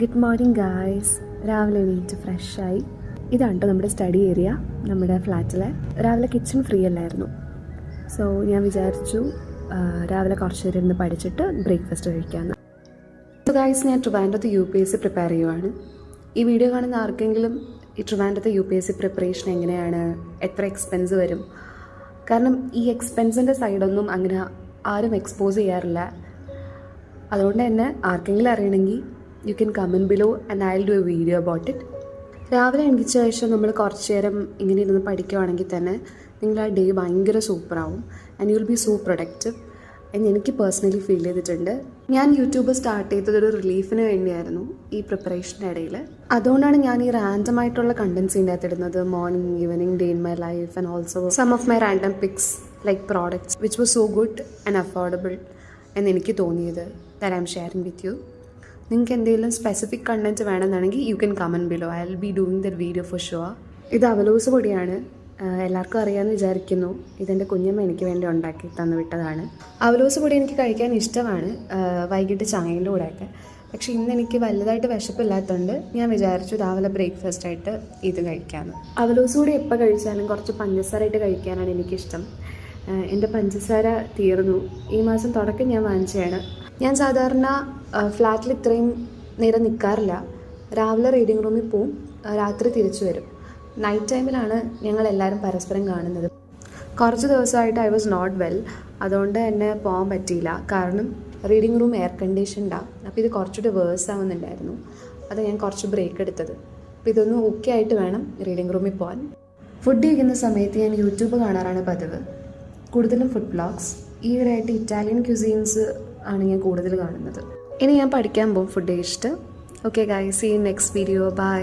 Good morning guys. രാവിലെ എണീറ്റ് ഫ്രഷായി. ഇതാണ് കേട്ടോ നമ്മുടെ സ്റ്റഡി ഏരിയ. നമ്മുടെ ഫ്ലാറ്റിലെ രാവിലെ കിച്ചൺ ഫ്രീ അല്ലായിരുന്നു. സോ ഞാൻ വിചാരിച്ചു രാവിലെ കുറച്ച് നേരം ഇരുന്ന് പഠിച്ചിട്ട് ബ്രേക്ക്ഫാസ്റ്റ് കഴിക്കാമെന്ന്. സോ ഗായ്സ്, ഞാൻ ട്രിവാൻഡ്രത്ത് UPSC പ്രിപ്പയർ ചെയ്യുവാണ്. ഈ വീഡിയോ കാണുന്ന ആർക്കെങ്കിലും ഈ ട്രിവാൻഡ്രത്ത് UPSC പ്രിപ്പറേഷൻ എങ്ങനെയാണ്, എത്ര എക്സ്പെൻസ് വരും, കാരണം ഈ എക്സ്പെൻസിൻ്റെ സൈഡൊന്നും അങ്ങനെ ആരും എക്സ്പോസ് ചെയ്യാറില്ല. അതുകൊണ്ട് തന്നെ ആർക്കെങ്കിലും അറിയണമെങ്കിൽ U can comment below and I will do A video about it. രാവിലെ എണീച്ച ശേഷം നമ്മൾ കുറച്ച് നേരം ഇങ്ങനെ ഇരുന്ന് പഠിക്കുകയാണെങ്കിൽ തന്നെ നിങ്ങളുടെ ആ ഡേ ഭയങ്കര സൂപ്പറാവും and you will be so productive എന്ന് എനിക്ക് പേഴ്സണലി ഫീൽ ചെയ്തിട്ടുണ്ട്. ഞാൻ യൂട്യൂബ് സ്റ്റാർട്ട് ചെയ്തതൊരു റിലീഫിന് വേണ്ടിയായിരുന്നു ഈ പ്രിപ്പറേഷൻ്റെ ഇടയിൽ. അതുകൊണ്ടാണ് ഞാൻ ഈ റാൻഡം ആയിട്ടുള്ള കണ്ടൻസ് ഇതിൻ്റെ അകത്ത് ഇടുന്നത്. Morning, evening, day in my life and also some of my random pics like products which was so good and affordable എന്ന് എനിക്ക് തോന്നിയത് that I am sharing with you. നിങ്ങൾക്ക് എന്തെങ്കിലും സ്പെസിഫിക് കണ്ടൻറ്റ് വേണമെന്നാണെങ്കിൽ you can comment below. I will be doing that video for sure. ഇത് അവലോസ് പൊടിയാണ്. എല്ലാവർക്കും അറിയാമെന്ന് വിചാരിക്കുന്നു. ഇതെൻ്റെ കുഞ്ഞമ്മ എനിക്ക് വേണ്ടി ഉണ്ടാക്കി തന്നു വിട്ടതാണ്. അവലോസ് പൊടി എനിക്ക് കഴിക്കാൻ ഇഷ്ടമാണ്, വൈകിട്ട് ചായൻ്റെ കൂടെയൊക്കെ. പക്ഷേ ഇന്ന് എനിക്ക് വലുതായിട്ട് വിശപ്പില്ലാത്തതുകൊണ്ട് ഞാൻ വിചാരിച്ചു രാവിലെ ബ്രേക്ക്ഫാസ്റ്റായിട്ട് ഇത് കഴിക്കാമെന്ന്. അവലോസ് പൊടി എപ്പോൾ കഴിച്ചാലും കുറച്ച് പഞ്ചസാരയിട്ട് കഴിക്കാനാണ് എനിക്കിഷ്ടം. എൻ്റെ പഞ്ചസാര തീർന്നു. ഈ മാസം തുടക്കം ഞാൻ വാങ്ങിച്ചതാണ്. ഞാൻ സാധാരണ ഫ്ലാറ്റിൽ ഇത്രയും നേരം നിൽക്കാറില്ല. രാവിലെ റീഡിംഗ് റൂമിൽ പോവും, രാത്രി തിരിച്ചു വരും. നൈറ്റ് ടൈമിലാണ് ഞങ്ങളെല്ലാവരും പരസ്പരം കാണുന്നത്. കുറച്ച് ദിവസമായിട്ട് ഐ വാസ് നോട്ട് വെൽ, അതുകൊണ്ട് തന്നെ പോകാൻ പറ്റിയില്ല. കാരണം റീഡിംഗ് റൂം എയർ കണ്ടീഷൻഡാണ്. അപ്പോൾ ഇത് കുറച്ചുകൂടി വേഴ്സ് ആവുന്നുണ്ടായിരുന്നു. അത് ഞാൻ കുറച്ച് ബ്രേക്ക് എടുത്തത്. അപ്പോൾ ഇതൊന്നും ഓക്കെ ആയിട്ട് വേണം റീഡിംഗ് റൂമിൽ പോകാൻ. ഫുഡ് കഴിക്കുന്ന സമയത്ത് ഞാൻ യൂട്യൂബ് കാണാറാണ് പതിവ്, കൂടുതലും ഫുഡ് വ്ളോഗ്സ്. ഈയിടെയായിട്ട് ഇറ്റാലിയൻ ക്യൂസീൻസ് ആണ് ഞാൻ കൂടുതൽ കാണുന്നത്. ഇനി ഞാൻ പഠിക്കാൻ പോകും ഫുഡ് കഴിച്ചിട്ട്. Okay guys, see you next video. By.